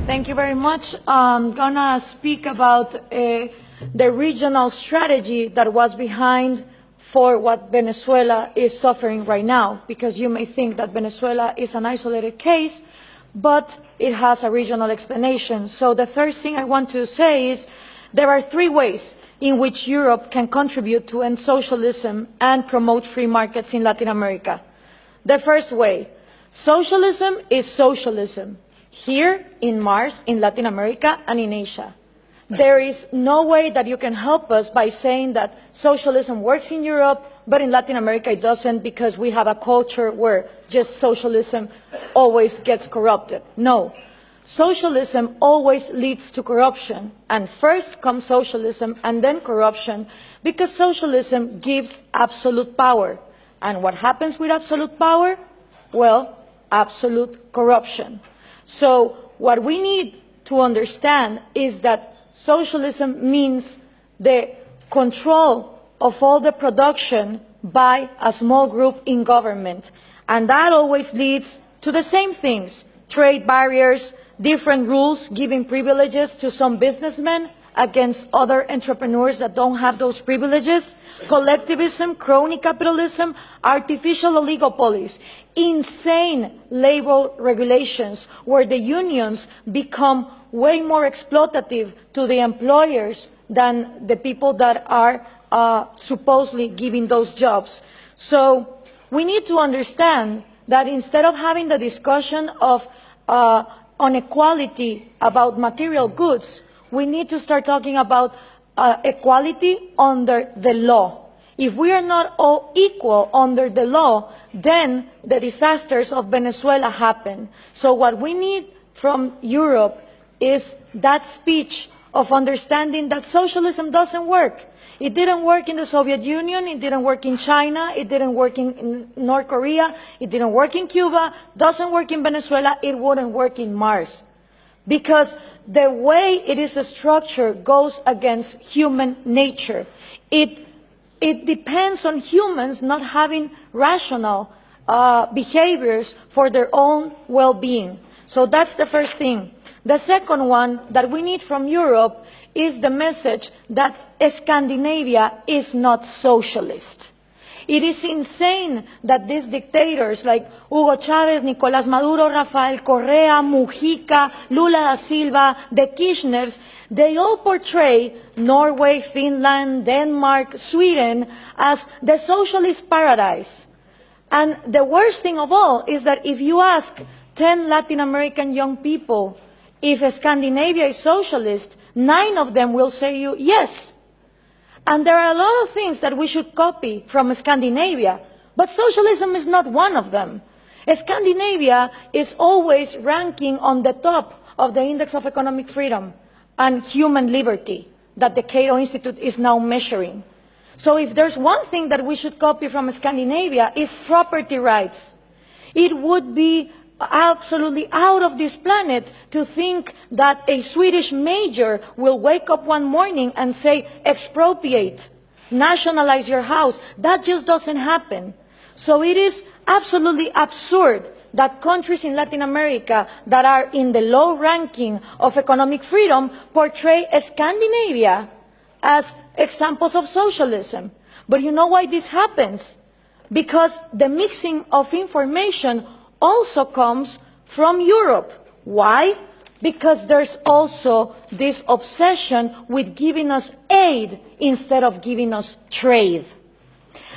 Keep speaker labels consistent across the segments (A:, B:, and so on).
A: Thank you very much. I'm gonna speak about the regional strategy that was behind for what Venezuela is suffering right now, because you may think that Venezuela is an isolated case, but it has a regional explanation. So the first thing I want to say is there are three ways in which Europe can contribute to end socialism and promote free markets in Latin America. The first way, socialism is socialism, here in Mars, in Latin America, and in Asia. There is no way that you can help us by saying that socialism works in Europe, but in Latin America it doesn't, because we have a culture where just socialism always gets corrupted. No. Socialism always leads to corruption, and first comes socialism and then corruption, because socialism gives absolute power. And what happens with absolute power? Well, absolute corruption. So what we need to understand is that socialism means the control of all the production by a small group in government. And that always leads to the same things: trade barriers, different rules giving privileges to some businessmen against other entrepreneurs that don't have those privileges, collectivism, crony capitalism, artificial oligopolies, insane labor regulations where the unions become way more exploitative to the employers than the people that are supposedly giving those jobs. So we need to understand that instead of having the discussion of inequality about material goods, we need to start talking about equality under the law. If we are not all equal under the law, then the disasters of Venezuela happen. So what we need from Europe is that speech of understanding that socialism doesn't work. It didn't work in the Soviet Union, it didn't work in China, it didn't work in North Korea, it didn't work in Cuba, doesn't work in Venezuela, it wouldn't work in Mars. Because the way it is structured goes against human nature. It depends on humans not having rational behaviors for their own well-being. So that's the first thing. The second one that we need from Europe is the message that Scandinavia is not socialist. It is insane that these dictators like Hugo Chavez, Nicolás Maduro, Rafael Correa, Mujica, Lula da Silva, the Kirchners, they all portray Norway, Finland, Denmark, Sweden as the socialist paradise. And the worst thing of all is that if you ask 10 Latin American young people if Scandinavia is socialist, 9 of them will say you yes. And there are a lot of things that we should copy from Scandinavia, but socialism is not one of them. Scandinavia is always ranking on the top of the Index of Economic Freedom and Human Liberty that the Cato Institute is now measuring. So if there's one thing that we should copy from Scandinavia, is property rights. It would be absolutely out of this planet to think that a Swedish major will wake up one morning and say, expropriate, nationalize your house. That just doesn't happen. So it is absolutely absurd that countries in Latin America that are in the low ranking of economic freedom portray Scandinavia as examples of socialism. But you know why this happens? Because the mixing of information also comes from Europe. Why? Because there's also this obsession with giving us aid instead of giving us trade.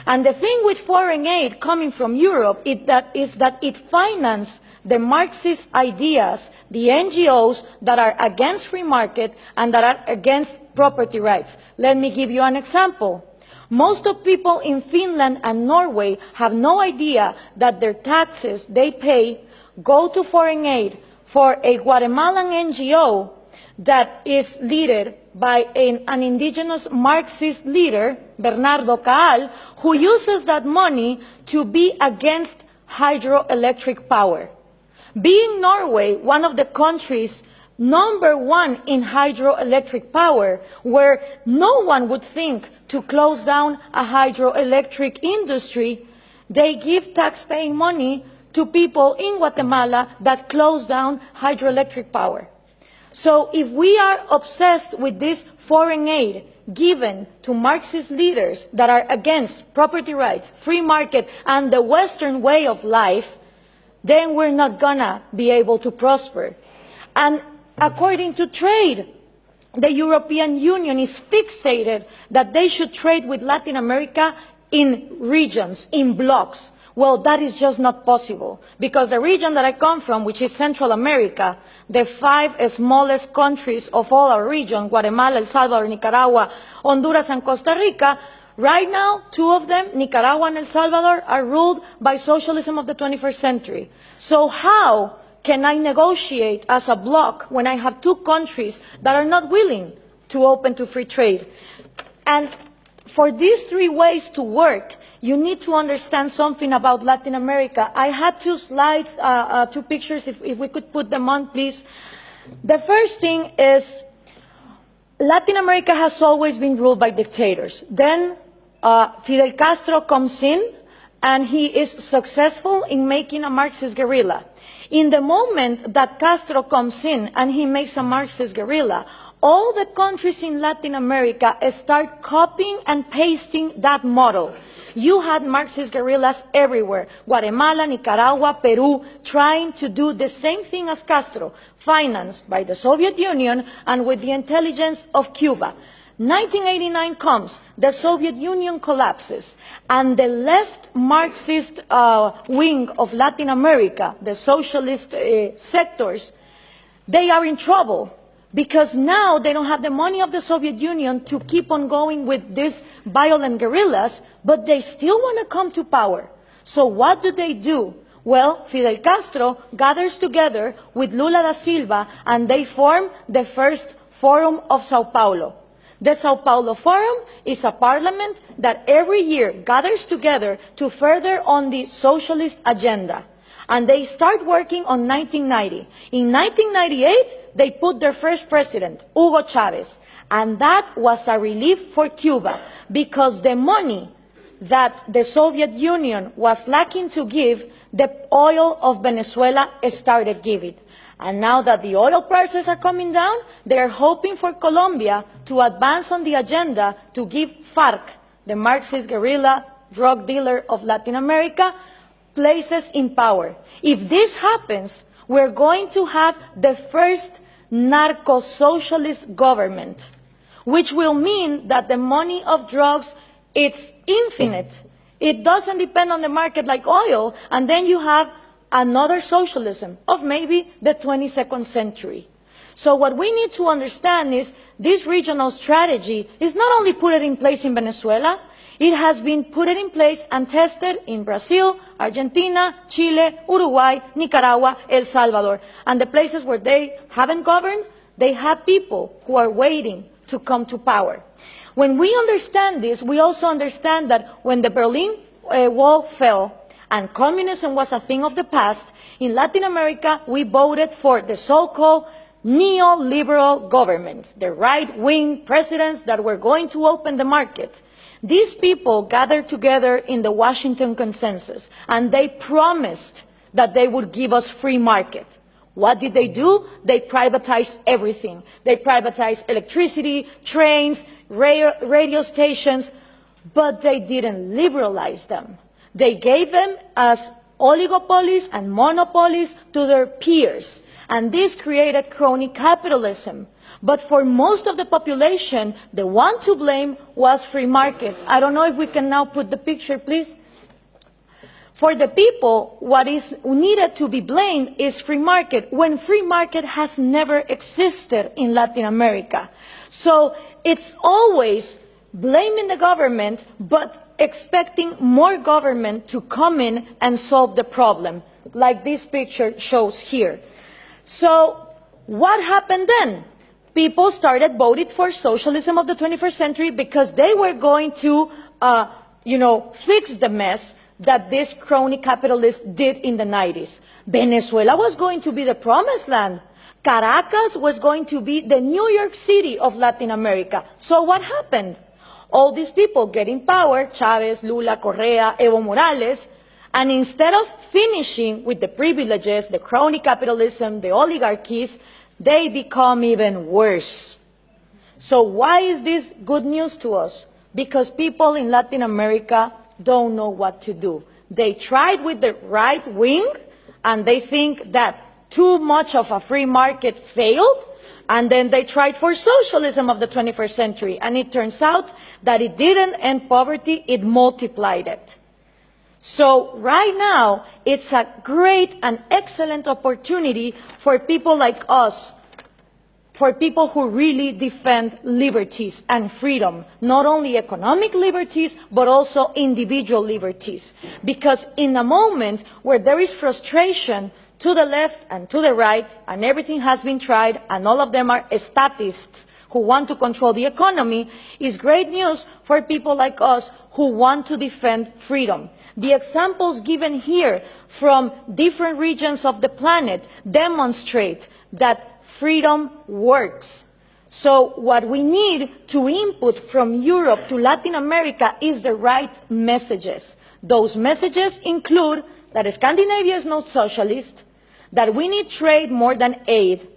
A: And the thing with foreign aid coming from Europe is that it finances the Marxist ideas, the NGOs that are against free market and that are against property rights. Let me give you an example. Most of people in Finland and Norway have no idea that their taxes they pay go to foreign aid for a Guatemalan NGO that is led by an indigenous Marxist leader, Bernardo Caal, who uses that money to be against hydroelectric power. Being Norway one of the countries #1 in hydroelectric power, where no one would think to close down a hydroelectric industry, they give tax-paying money to people in Guatemala that close down hydroelectric power. So if we are obsessed with this foreign aid given to Marxist leaders that are against property rights, free market, and the Western way of life, then we're not gonna be able to prosper. And according to trade, the European Union is fixated that they should trade with Latin America in regions, in blocks. Well, that is just not possible, because the region that I come from, which is Central America, the 5 smallest countries of all our region, Guatemala, El Salvador, Nicaragua, Honduras, and Costa Rica, right now, 2 of them, Nicaragua and El Salvador, are ruled by socialism of the 21st century. So how can I negotiate as a bloc when I have 2 countries that are not willing to open to free trade? And for these 3 ways to work, you need to understand something about Latin America. I had 2 slides, 2 pictures, if we could put them on, please. The first thing is Latin America has always been ruled by dictators. Then Fidel Castro comes in, and he is successful in making a Marxist guerrilla. In the moment that Castro comes in and he makes a Marxist guerrilla, all the countries in Latin America start copying and pasting that model. You had Marxist guerrillas everywhere, Guatemala, Nicaragua, Peru, trying to do the same thing as Castro, financed by the Soviet Union and with the intelligence of Cuba. 1989 comes, the Soviet Union collapses, and the left Marxist wing of Latin America, the socialist sectors, they are in trouble, because now they don't have the money of the Soviet Union to keep on going with these violent guerrillas, but they still want to come to power. So what do? Well, Fidel Castro gathers together with Lula da Silva, and they form the first Forum of Sao Paulo. The Sao Paulo Forum is a parliament that every year gathers together to further on the socialist agenda. And they start working on 1990. In 1998, they put their first president, Hugo Chavez. And that was a relief for Cuba, because the money that the Soviet Union was lacking to give, the oil of Venezuela started giving. And now that the oil prices are coming down, they are hoping for Colombia to advance on the agenda to give FARC, the Marxist guerrilla drug dealer of Latin America, places in power. If this happens, we're going to have the first narco-socialist government, which will mean that the money of drugs, it's infinite. It doesn't depend on the market like oil, and then you have another socialism of maybe the 22nd century. So what we need to understand is this regional strategy is not only put in place in Venezuela, it has been put in place and tested in Brazil, Argentina, Chile, Uruguay, Nicaragua, El Salvador. And the places where they haven't governed, they have people who are waiting to come to power. When we understand this, we also understand that when the Berlin Wall fell, and communism was a thing of the past, in Latin America, we voted for the so-called neoliberal governments, the right-wing presidents that were going to open the market. These people gathered together in the Washington Consensus, and they promised that they would give us free market. What did they do? They privatized everything. They privatized electricity, trains, radio stations, but they didn't liberalize them. They gave them as oligopolies and monopolies to their peers, and this created crony capitalism. But for most of the population, the one to blame was free market. I don't know if we can now put the picture, please. For the people, what is needed to be blamed is free market, when free market has never existed in Latin America. So it's always blaming the government, but expecting more government to come in and solve the problem, like this picture shows here. So what happened then? People started voting for socialism of the 21st century because they were going to, fix the mess that this crony capitalists did in the 90s. Venezuela was going to be the promised land. Caracas was going to be the New York City of Latin America. So what happened? All these people get in power, Chavez, Lula, Correa, Evo Morales, and instead of finishing with the privileges, the crony capitalism, the oligarchies, they become even worse. So why is this good news to us? Because people in Latin America don't know what to do. They tried with the right wing, and they think that too much of a free market failed, and then they tried for socialism of the 21st century, and it turns out that it didn't end poverty, it multiplied it. So right now, it's a great and excellent opportunity for people like us, for people who really defend liberties and freedom, not only economic liberties, but also individual liberties. Because in a moment where there is frustration to the left and to the right, and everything has been tried, and all of them are statists who want to control the economy, is great news for people like us who want to defend freedom. The examples given here from different regions of the planet demonstrate that freedom works. So what we need to input from Europe to Latin America is the right messages. Those messages include that Scandinavia is not socialist, that we need trade more than aid,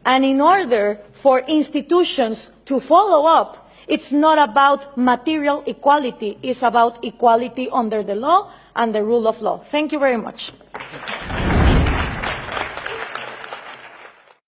A: and in order for institutions to follow up, it's not about material equality, it's about equality under the law and the rule of law. Thank you very much.